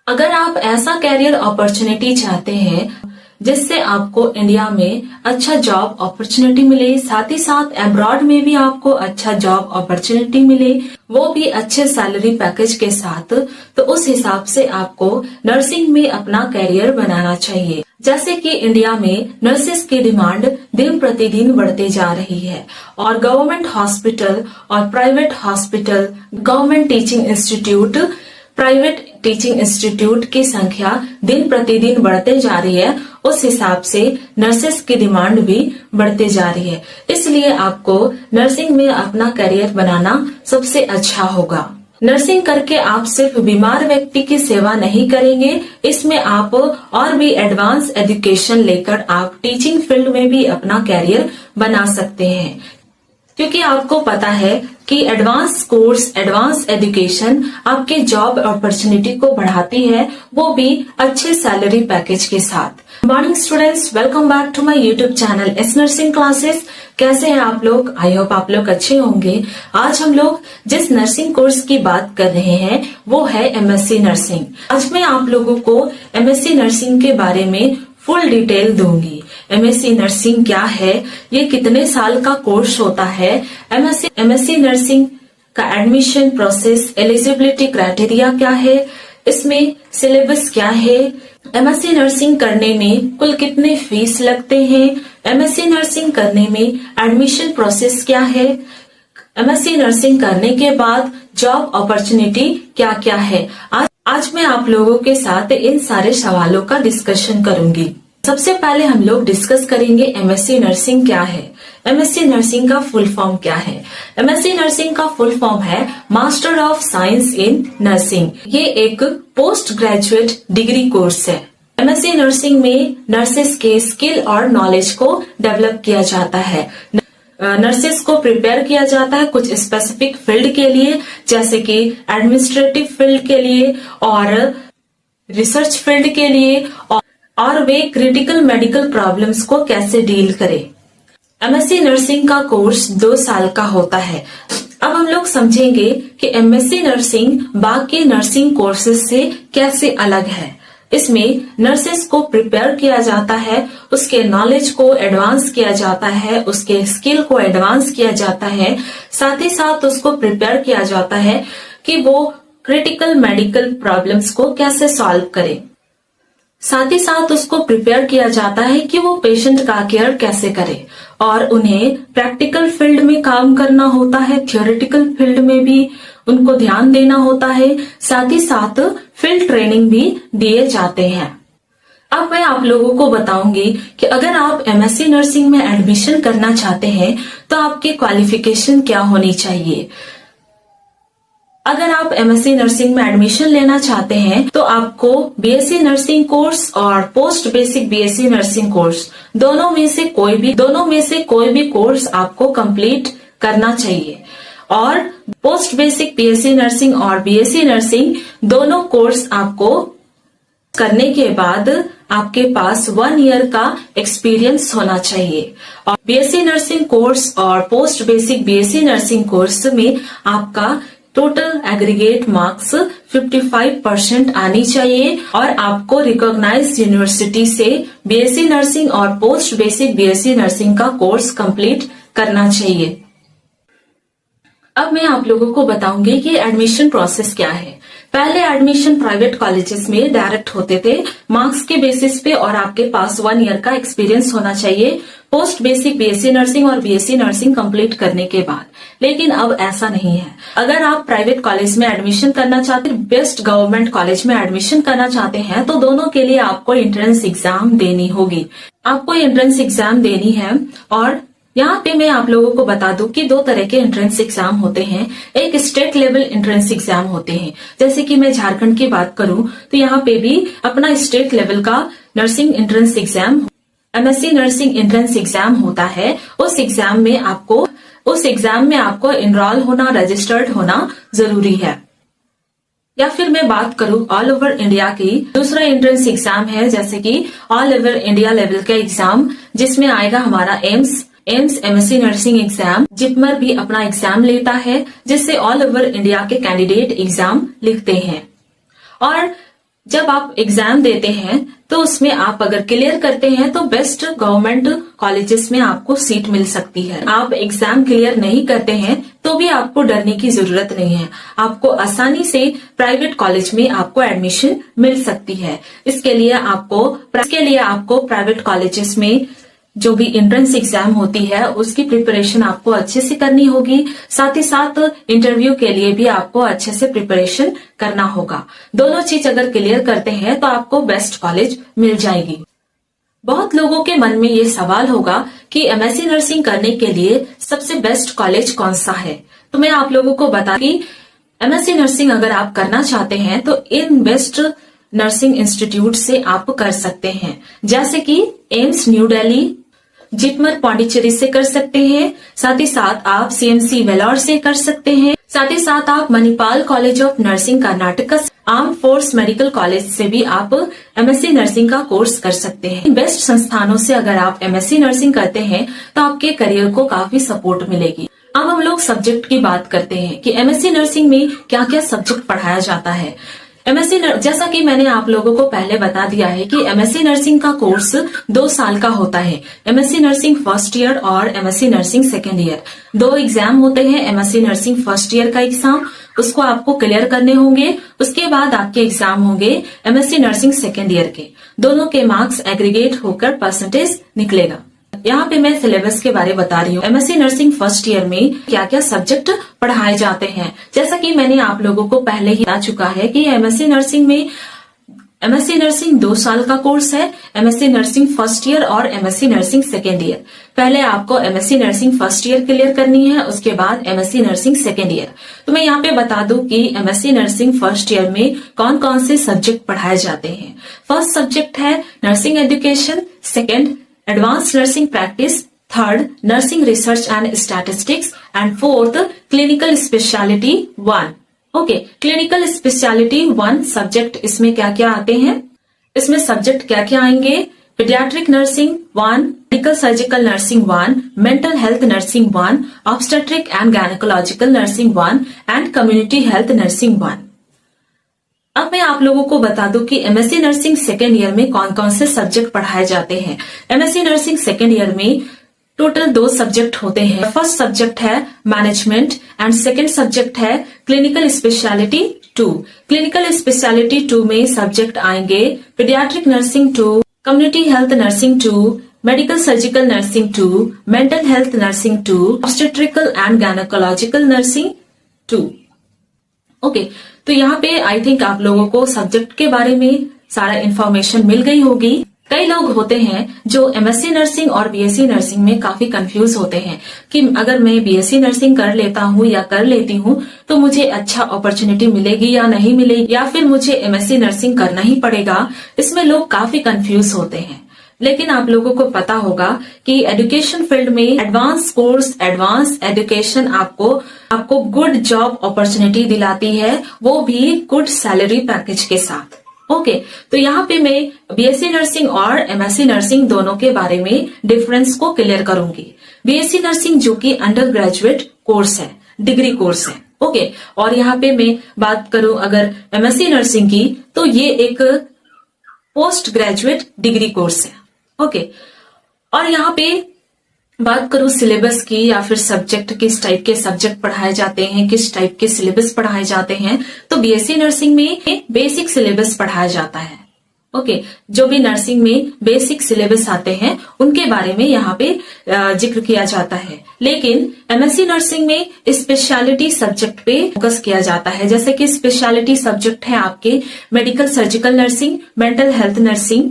अगर आप ऐसा कैरियर अपॉर्चुनिटी चाहते हैं जिससे आपको इंडिया में अच्छा जॉब अपॉर्चुनिटी मिले, साथ ही साथ अब्रॉड में भी आपको अच्छा जॉब अपॉर्चुनिटी मिले, वो भी अच्छे सैलरी पैकेज के साथ, तो उस हिसाब से आपको नर्सिंग में अपना कैरियर बनाना चाहिए। जैसे कि इंडिया में नर्सेस की डिमांड दिन प्रतिदिन बढ़ते जा रही है और गवर्नमेंट हॉस्पिटल और private hospital, government teaching institute, private teaching institute की संख्या दिन प्रतिदिन बढ़ते जा रही है। उस हिसाब से नर्सेस की डिमांड भी बढ़ते जा रही है। इसलिए आपको नर्सिंग में अपना करियर बनाना सबसे अच्छा होगा। नर्सिंग करके आप सिर्फ बीमार व्यक्ति की सेवा नहीं करेंगे, इसमें आप और भी एडवांस एजुकेशन लेकर आप टीचिंग फील्ड में भी अपना कैरियर बना सकते हैं। क्योंकि आपको पता है कि एडवांस कोर्स, एडवांस एजुकेशन आपके जॉब अपॉर्चुनिटी को बढ़ाती है, वो भी अच्छे सैलरी पैकेज के साथ। Morning students, welcome back to my YouTube channel S nursing classes. कैसे हैं आप लोग? आई होप आप लोग अच्छे होंगे। आज हम लोग जिस नर्सिंग कोर्स की बात कर रहे हैं वो है एमएससी नर्सिंग। आज मैं आप लोगों को एमएससी नर्सिंग के बारे में फुल डिटेल दूंगी। एमएससी नर्सिंग क्या है, ये कितने साल का कोर्स होता है, एमएससी नर्सिंग का एडमिशन प्रोसेस, एलिजिबिलिटी क्राइटेरिया क्या है, इसमें सिलेबस क्या है, एमएससी नर्सिंग करने में कुल कितने फीस लगते हैं, एमएससी नर्सिंग करने में एडमिशन प्रोसेस क्या है, एमएससी नर्सिंग करने के बाद जॉब अपॉर्चुनिटी क्या क्या है। आज मैं आप लोगों के साथ इन सारे सवालों का डिस्कशन करूंगी। सबसे पहले हम लोग डिस्कस करेंगे एमएससी नर्सिंग क्या है। एमएससी नर्सिंग का फुल फॉर्म क्या है? एमएससी नर्सिंग का फुल फॉर्म है master of science in nursing. ये एक पोस्ट ग्रेजुएट डिग्री कोर्स है। एमएससी नर्सिंग में नर्सेस के स्किल और नॉलेज को डेवलप किया जाता है। नर्सेस को प्रिपेयर किया जाता है कुछ स्पेसिफिक फील्ड के लिए, जैसे कि एडमिनिस्ट्रेटिव फील्ड के लिए और रिसर्च फील्ड के लिए, और वे क्रिटिकल मेडिकल प्रॉब्लम्स को कैसे डील करें। एमएससी नर्सिंग का कोर्स 2 साल का होता है। अब हम लोग समझेंगे कि एमएससी नर्सिंग बाकी नर्सिंग कोर्सेज से कैसे अलग है। इसमें नर्सेस को प्रिपेयर किया जाता है, उसके नॉलेज को एडवांस किया जाता है, उसके स्किल को एडवांस किया जाता है, साथ ही साथ उसको प्रिपेयर किया जाता है कि वो क्रिटिकल मेडिकल प्रॉब्लम्स को कैसे सॉल्व करे। साथ ही साथ उसको प्रिपेयर किया जाता है कि वो पेशेंट का केयर कैसे करे, और उन्हें प्रैक्टिकल फील्ड में काम करना होता है, थियोरेटिकल फील्ड में भी उनको ध्यान देना होता है, साथ ही साथ फील्ड ट्रेनिंग भी दिए जाते हैं। अब मैं आप लोगों को बताऊंगी कि अगर आप एमएससी नर्सिंग में एडमिशन करना चाहते हैं तो आपकी क्वालिफिकेशन क्या होनी चाहिए। अगर आप एमएससी नर्सिंग में एडमिशन लेना चाहते हैं तो आपको बीएससी नर्सिंग कोर्स और post basic BSc nursing course दोनों में से कोई भी कोर्स आपको कंप्लीट करना चाहिए। और पोस्ट बेसिक बीएससी नर्सिंग और बीएससी नर्सिंग दोनों कोर्स आपको करने के बाद आपके पास 1 ईयर का एक्सपीरियंस होना चाहिए। और बीएससी नर्सिंग कोर्स और post basic BSc nursing course में आपका टोटल एग्रीगेट मार्क्स 55% आनी चाहिए और आपको रिकॉग्नाइज्ड यूनिवर्सिटी से बीएससी नर्सिंग और पोस्ट बेसिक बीएससी नर्सिंग का कोर्स कंप्लीट करना चाहिए। अब मैं आप लोगों को बताऊंगी कि एडमिशन प्रोसेस क्या है। पहले एडमिशन प्राइवेट कॉलेजेस में डायरेक्ट होते थे मार्क्स के बेसिस पे, और आपके पास 1 ईयर का एक्सपीरियंस होना चाहिए पोस्ट बेसिक बीएससी नर्सिंग और बीएससी नर्सिंग कंप्लीट करने के बाद। लेकिन अब ऐसा नहीं है। अगर आप प्राइवेट कॉलेज में एडमिशन करना चाहते हैं, बेस्ट गवर्नमेंट कॉलेज में एडमिशन करना चाहते हैं, तो दोनों के लिए आपको एंट्रेंस एग्जाम देनी होगी। आपको एंट्रेंस एग्जाम देनी है। और यहाँ पे मैं आप लोगों को बता दूं कि 2 तरह के एंट्रेंस एग्जाम होते हैं। एक स्टेट लेवल एंट्रेंस एग्जाम होते हैं, जैसे कि मैं झारखंड की बात करूं तो यहाँ पे भी अपना स्टेट लेवल का nursing entrance exam, MSc nursing entrance exam होता है। उस एग्जाम में आपको एनरोल होना, रजिस्टर्ड होना जरूरी है। या फिर मैं बात करूं ऑल ओवर इंडिया की, दूसरा एंट्रेंस एग्जाम है, जैसे कि ऑल ओवर इंडिया लेवल का एग्जाम, जिसमें आएगा हमारा AIIMS MSc nursing exam. JIPMER भी अपना एग्जाम लेता है, जिससे ऑल ओवर इंडिया के कैंडिडेट एग्जाम लिखते हैं। और जब आप एग्जाम देते हैं तो उसमें आप अगर क्लियर करते हैं तो बेस्ट गवर्नमेंट कॉलेजेस में आपको सीट मिल सकती है। आप एग्जाम क्लियर नहीं करते हैं तो भी आपको डरने की जरूरत नहीं है, आपको आसानी से प्राइवेट कॉलेज में आपको एडमिशन मिल सकती है। इसके लिए आपको प्राइवेट कॉलेजेस में जो भी एंट्रेंस एग्जाम होती है उसकी प्रिपरेशन आपको अच्छे से करनी होगी। साथ ही साथ इंटरव्यू के लिए भी आपको अच्छे से प्रिपरेशन करना होगा। दोनों चीज अगर क्लियर करते हैं तो आपको बेस्ट कॉलेज मिल जाएगी। बहुत लोगों के मन में ये सवाल होगा कि एमएससी नर्सिंग करने के लिए सबसे बेस्ट कॉलेज कौन सा है। तो मैं आप लोगों को बता कि एमएससी नर्सिंग अगर आप करना चाहते हैं तो इन बेस्ट नर्सिंग इंस्टीट्यूट से आप कर सकते हैं, जैसे कि एम्स न्यू दिल्ली, जिपमर पांडिचेरी से कर सकते हैं। साथ ही साथ आप सीएमसी वेलोर से कर सकते हैं। साथ ही साथ आप Manipal college of nursing Karnataka, arm force medical college से भी आप एमएससी नर्सिंग का कोर्स कर सकते हैं। बेस्ट संस्थानों से अगर आप एमएससी नर्सिंग करते हैं तो आपके करियर को काफी सपोर्ट मिलेगी। अब हम लोग सब्जेक्ट की बात करते हैं कि एमएससी नर्सिंग में क्या क्या सब्जेक्ट पढ़ाया जाता है। जैसा कि मैंने आप लोगों को पहले बता दिया है कि एमएससी नर्सिंग का कोर्स 2 साल का होता है। एमएससी नर्सिंग फर्स्ट ईयर और MSc nursing second year, 2 exam होते हैं। एमएससी नर्सिंग फर्स्ट ईयर का एग्जाम, उसको आपको क्लियर करने होंगे। उसके बाद आपके एग्जाम होंगे एमएससी नर्सिंग सेकेंड ईयर के। दोनों के मार्क्स एग्रीगेट होकर परसेंटेज निकलेगा। यहाँ पे मैं सिलेबस के बारे में बता रही हूँ। एमएससी नर्सिंग फर्स्ट ईयर में क्या क्या सब्जेक्ट पढ़ाए जाते हैं। जैसा कि मैंने आप लोगों को पहले ही बता चुका है कि एमएससी नर्सिंग 2 साल का कोर्स है। एमएससी नर्सिंग फर्स्ट ईयर और एमएससी नर्सिंग सेकेंड ईयर। पहले आपको MSc nursing first year clear करनी है, उसके बाद एमएससी नर्सिंग सेकेंड ईयर। तो मैं यहाँ पे बता दूं कि एमएससी नर्सिंग फर्स्ट ईयर में कौन कौन से सब्जेक्ट पढ़ाए जाते हैं। फर्स्ट सब्जेक्ट है nursing education, second advance nursing practice, third nursing research and statistics and fourth clinical speciality 1। Okay, clinical speciality 1 subject इसमें क्या क्या आते हैं, इसमें सब्जेक्ट क्या क्या आएंगे। Paediatric nursing 1, medical surgical nursing 1, mental health nursing 1, obstetric and gynaecological nursing 1 and community health nursing 1। अब मैं आप लोगों को बता दूं कि एमएससी नर्सिंग सेकेंड ईयर में कौन कौन से सब्जेक्ट पढ़ाए जाते हैं। एमएससी नर्सिंग सेकेंड ईयर में टोटल 2 सब्जेक्ट होते हैं। फर्स्ट सब्जेक्ट है मैनेजमेंट एंड सेकेंड सब्जेक्ट है क्लिनिकल स्पेशलिटी 2। क्लिनिकल स्पेशलिटी 2 में सब्जेक्ट आएंगे paediatric nursing 2, community health nursing 2, medical surgical nursing 2, mental health nursing 2, obstetrical and gynaecological nursing 2। Okay, तो यहाँ पे आई थिंक आप लोगों को सब्जेक्ट के बारे में सारा इन्फॉर्मेशन मिल गई होगी। कई लोग होते हैं जो एमएससी नर्सिंग और बीएससी नर्सिंग में काफी कंफ्यूज होते हैं कि अगर मैं बीएससी नर्सिंग कर लेता हूँ या कर लेती हूँ तो मुझे अच्छा अपॉर्चुनिटी मिलेगी या नहीं मिलेगी, या फिर मुझे एमएससी नर्सिंग करना ही पड़ेगा। इसमें लोग काफी कंफ्यूज होते हैं। लेकिन आप लोगों को पता होगा कि एजुकेशन फील्ड में एडवांस कोर्स, एडवांस एजुकेशन आपको गुड जॉब अपॉर्चुनिटी दिलाती है, वो भी गुड सैलरी पैकेज के साथ। ओके, तो यहाँ पे मैं बीएससी नर्सिंग और एमएससी नर्सिंग दोनों के बारे में डिफरेंस को क्लियर करूंगी। बीएससी नर्सिंग जो कि अंडर ग्रेजुएट कोर्स है, डिग्री कोर्स है। ओके, और यहाँ पे मैं बात करूं अगर एमएससी नर्सिंग की तो ये एक पोस्ट ग्रेजुएट डिग्री कोर्स है। ओके, और यहाँ पे बात करूं सिलेबस की या फिर सब्जेक्ट, किस टाइप के सब्जेक्ट पढ़ाए जाते हैं, किस टाइप के सिलेबस पढ़ाए जाते हैं, तो बीएससी नर्सिंग में बेसिक सिलेबस पढ़ाया जाता है। ओके, जो भी नर्सिंग में बेसिक सिलेबस आते हैं उनके बारे में यहाँ पे जिक्र किया जाता है। लेकिन एमएससी नर्सिंग में स्पेशलिटी सब्जेक्ट पे फोकस किया जाता है। जैसे कि स्पेशलिटी सब्जेक्ट है आपके medical surgical nursing, mental health nursing,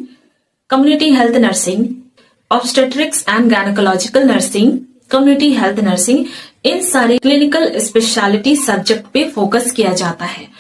community health nursing, obstetrics and gynaecological nursing, community health nursing, इन सारे क्लिनिकल स्पेशलिटी सब्जेक्ट पे फोकस किया जाता है।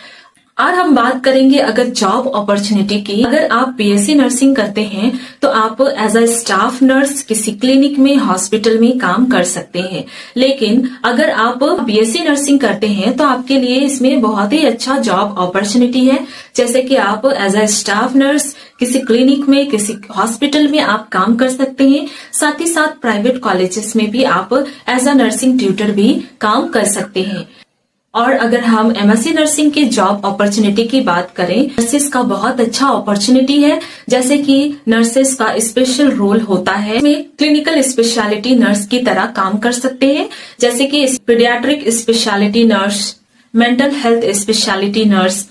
और हम बात करेंगे अगर जॉब अपॉर्चुनिटी की। अगर आप बीएससी नर्सिंग करते हैं तो आप एज अ स्टाफ नर्स किसी क्लिनिक में, हॉस्पिटल में काम कर सकते हैं। लेकिन अगर आप बीएससी नर्सिंग करते हैं तो आपके लिए इसमें बहुत ही अच्छा जॉब अपॉर्चुनिटी है। जैसे कि आप एज अ स्टाफ नर्स किसी क्लिनिक में, किसी हॉस्पिटल में आप काम कर सकते हैं। साथ ही साथ प्राइवेट कॉलेजेस में भी आप एज अ नर्सिंग ट्यूटर भी काम कर सकते हैं। और अगर हम एमएससी नर्सिंग की जॉब अपॉर्चुनिटी की बात करें, नर्सेस का बहुत अच्छा अपॉर्चुनिटी है। जैसे कि नर्सेस का स्पेशल रोल होता है, इसमें क्लिनिकल स्पेशलिटी नर्स की तरह काम कर सकते हैं, जैसे कि paediatric speciality nurse, mental health speciality nurse,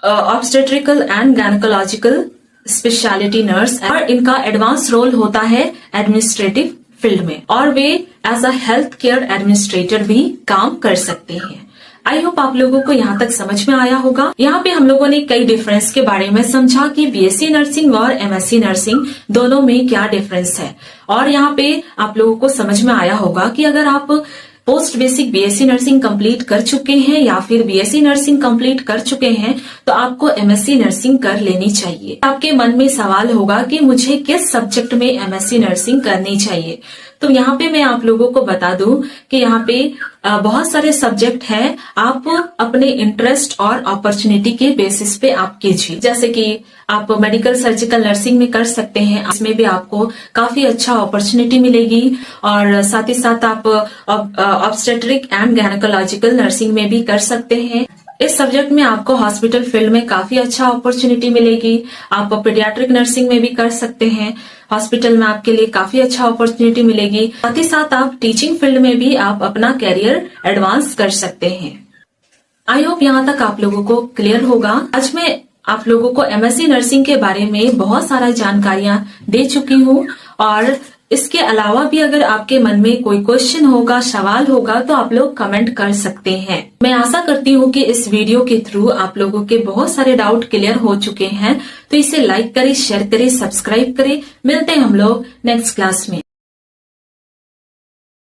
obstetrical and gynaecological speciality nurse. और इनका एडवांस रोल होता है एडमिनिस्ट्रेटिव फील्ड में, और वे as a health care administrator भी काम कर सकते हैं। आई होप आप लोगों को यहाँ तक समझ में आया होगा। यहाँ पे हम लोगों ने कई डिफरेंस के बारे में समझा कि बीएससी नर्सिंग और एमएससी नर्सिंग दोनों में क्या डिफरेंस है। और यहाँ पे आप लोगों को समझ में आया होगा कि अगर आप post basic BSc nursing complete कर चुके हैं या फिर बीएससी नर्सिंग कंप्लीट कर चुके हैं तो आपको एमएससी नर्सिंग कर लेनी चाहिए। आपके मन में सवाल होगा कि मुझे किस सब्जेक्ट में एमएससी नर्सिंग करनी चाहिए, तो यहाँ पे मैं आप लोगों को बता दूं कि यहाँ पे बहुत सारे सब्जेक्ट हैं, आप अपने इंटरेस्ट और अपॉर्चुनिटी के बेसिस पे आप कीजिए। जैसे कि आप मेडिकल सर्जिकल नर्सिंग में कर सकते हैं, इसमें भी आपको काफी अच्छा अपॉर्चुनिटी मिलेगी। और साथ ही साथ आप ऑब्स्टेट्रिक एंड गायनेकोलॉजिकल नर्सिंग में भी कर सकते हैं। इस सब्जेक्ट में आपको हॉस्पिटल फील्ड में काफी अच्छा अपॉर्चुनिटी मिलेगी। आप पीडियाट्रिक नर्सिंग में भी कर सकते हैं, हॉस्पिटल में आपके लिए काफी अच्छा अपॉर्चुनिटी मिलेगी। साथ ही साथ आप टीचिंग फील्ड में भी आप अपना कैरियर एडवांस कर सकते हैं। आई होप यहाँ तक आप लोगों को क्लियर होगा। आज मैं आप लोगों को एमएससी नर्सिंग के बारे में बहुत सारा जानकारियां दे चुकी हूँ, और इसके अलावा भी अगर आपके मन में कोई क्वेश्चन होगा, सवाल होगा, तो आप लोग कमेंट कर सकते हैं। मैं आशा करती हूँ कि इस वीडियो के थ्रू आप लोगों के बहुत सारे डाउट क्लियर हो चुके हैं। तो इसे लाइक करें, शेयर करें, सब्सक्राइब करें। मिलते हैं हम लोग नेक्स्ट क्लास में।